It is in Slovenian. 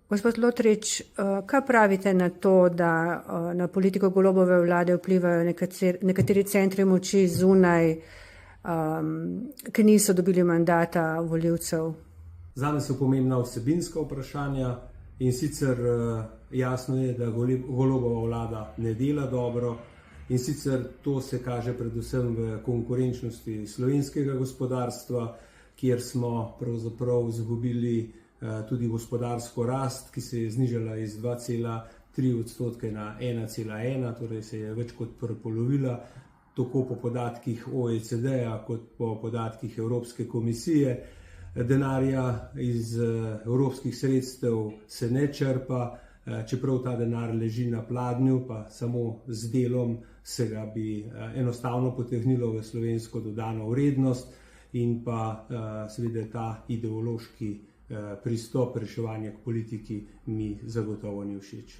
Gospod Lotrič, kaj pravite na to, da na politiko Golobove vlade vplivajo nekateri centri moči zunaj, ki niso dobili mandata volivcev? Zame so pomembna vsebinska vprašanja in sicer jasno je, da Golobova vlada ne dela dobro in sicer to se kaže predvsem v konkurenčnosti slovenskega gospodarstva, kjer smo pravzaprav izgubili tudi gospodarsko rast, ki se je znižala iz 2,3% na 1,1%, torej se je več kot prepolovila, tako po podatkih OECD-ja kot po podatkih Evropske komisije. Denarja iz evropskih sredstev se ne črpa, čeprav ta denar leži na pladnju, pa samo z delom se ga bi enostavno potegnilo v slovensko dodano vrednost in pa seveda ta ideološki pristop reševanja k politiki mi zagotovo ni všeč.